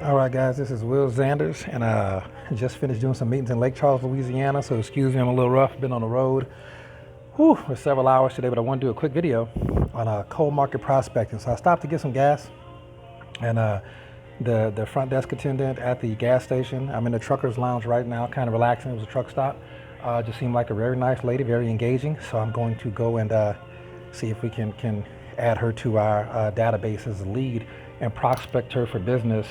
All right, guys, this is Will Zanders, and just finished doing some meetings in Lake Charles, Louisiana. So excuse me, I'm a little rough. Been on the road for several hours today, but I want to do a quick video on coal market prospecting. So I stopped to get some gas, and the front desk attendant at the gas station. I'm in the truckers lounge right now, kind of relaxing. It was a truck stop. Just seemed like a very nice lady, very engaging. So I'm going to go and see if we can add her to our database as a lead and prospect her for business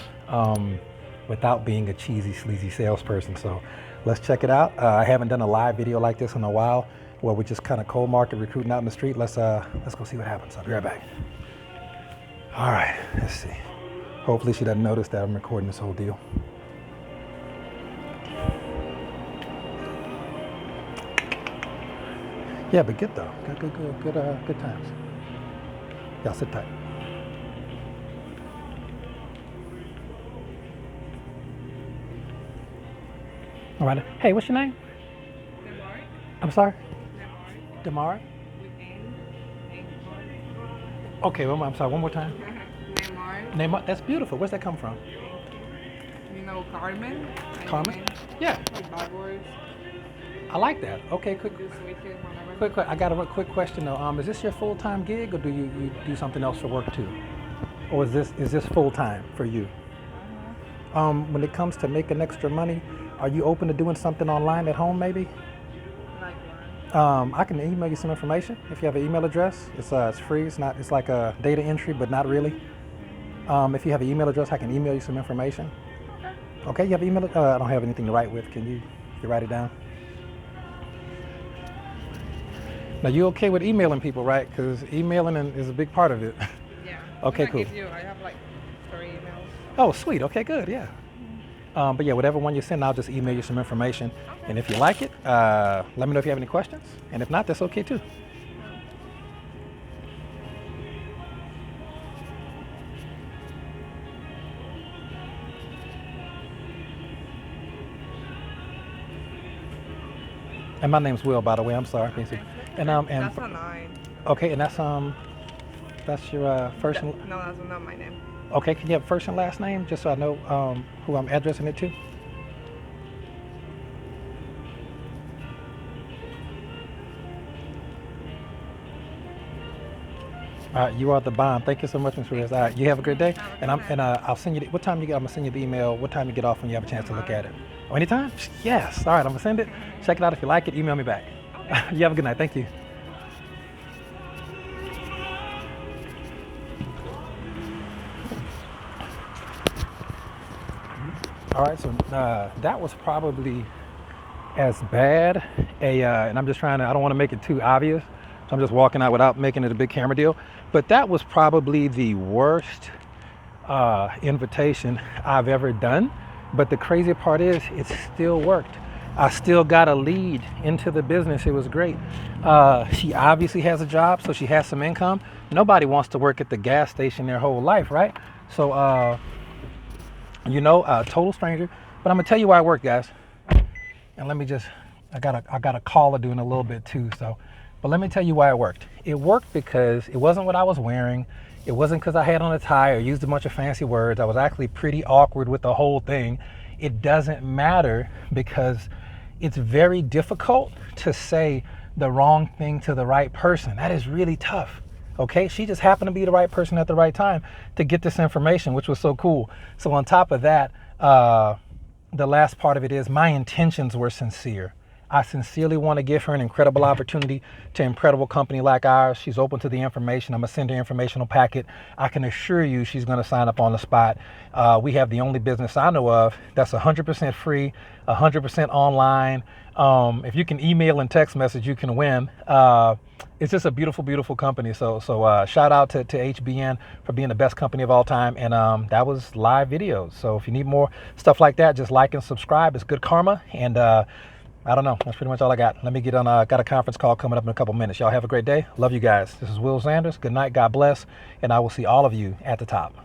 without being a cheesy, sleazy salesperson. So let's check it out. I haven't done a live video like this in a while, where we're just kind of cold market recruiting out in the street. Let's go see what happens. I'll be right back. All right, let's see. Hopefully she doesn't notice that I'm recording this whole deal. Yeah, but good though. Good times. Y'all sit tight. All right. Hey, what's your name? Demar. I'm sorry? Demar. Demar? With N. Okay, well, I'm sorry, one more time. Neymar. Neymar, that's beautiful. Where's that come from? You know Carmen? Carmen? Yeah, With Barbers. I like that. Okay, quick. Just switches whenever. I got a quick question though. Is this your full-time gig, or do you do something else for work too? Or is this full-time for you? When it comes to making extra money, are you open to doing something online at home maybe? Like what? I can email you some information if you have an email address. It's free. It's like a data entry, but not really. If you have an email address, I can email you some information. Okay, you have an email? I don't have anything to write with. Can you write it down? Now you okay with emailing people, right? Because emailing is a big part of it. Yeah. Okay, cool. I have like 3 emails. Oh, sweet. Okay, good. Yeah. But yeah, whatever one you send, I'll just email you some information. And if you like it, let me know if you have any questions. And if not, that's okay too. And my name's Will, by the way. I'm sorry. And That's a 9. okay, and that's your first and No, that's not my name. okay. Can you have first and last name just so I know who I'm addressing it to? All right, you are the bomb. Thank you so much, Ms. Reyes. All right, you have a good day. And I'll send you. What time you get? I'm gonna send you the email. What time you get off when you have a chance to look at it? Oh, anytime? Yes. All right, I'm gonna send it. Check it out. If you like it, email me back. You have a good night. Thank you. All right, so that was probably as bad and I'm just trying to. I don't want to make it too obvious. So I'm just walking out without making it a big camera deal. But that was probably the worst invitation I've ever done. But the crazy part is it still worked. I still got a lead into the business. It was great. She obviously has a job, so she has some income. Nobody wants to work at the gas station their whole life, right? So, total stranger. But I'm gonna tell you why it worked, guys. And let me just, I got a caller doing a little bit too. So, but let me tell you why it worked. It worked because it wasn't what I was wearing. It wasn't because I had on a tie or used a bunch of fancy words. I was actually pretty awkward with the whole thing. It doesn't matter because it's very difficult to say the wrong thing to the right person. That is really tough. Okay, she just happened to be the right person at the right time to get this information, which was so cool. So on top of that, the last part of it is my intentions were sincere. I sincerely want to give her an incredible opportunity to an incredible company like ours. She's open to the information. I'm going to send her an informational packet. I can assure you she's going to sign up on the spot. We have the only business I know of that's 100% free, 100% online. If you can email and text message, you can win. It's just a beautiful, beautiful company. So shout out to HBN for being the best company of all time. And that was live videos. So if you need more stuff like that, just like and subscribe. It's good karma. And I don't know. That's pretty much all I got. Let me get on. Got a conference call coming up in a couple minutes. Y'all have a great day. Love you guys. This is Will Zanders. Good night. God bless. And I will see all of you at the top.